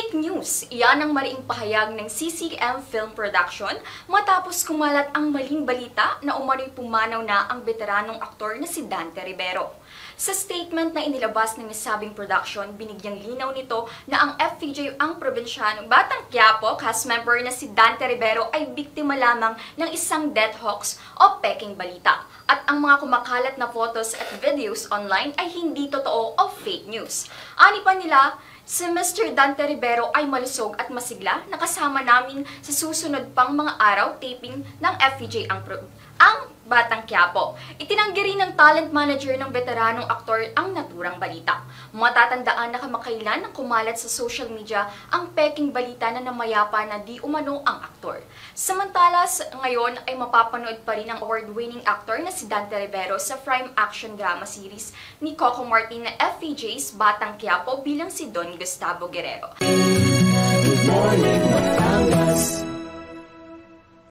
Fake news, iyan ang mariing pahayag ng CCM Film Production matapos kumalat ang maling balita na umano'y pumanaw na ang veteranong aktor na si Dante Rivero. Sa statement na inilabas ng nasabing production, binigyang linaw nito na ang FPJ ang probinsyanong Batang Quiapo cast member na si Dante Rivero ay biktima lamang ng isang death hoax o peking balita. At ang mga kumakalat na photos at videos online ay hindi totoo o fake news. Ani pa nila, si Mr. Dante Rivero ay malusog at masigla na kasama namin sa susunod pang mga araw taping ng FPJ ang Batang Quiapo. Itinanggi rin ng talent manager ng veteranong aktor ang naturang balita. Matatandaan na kamakailan nang kumalat sa social media ang peking balita na namayapa na di umano ang aktor. Samantala, ngayon ay mapapanood pa rin ang award-winning actor na si Dante Rivero sa Prime Action Drama Series ni Coco Martin na FPJ's Batang Quiapo bilang si Don Gustavo Guerrero. Good morning.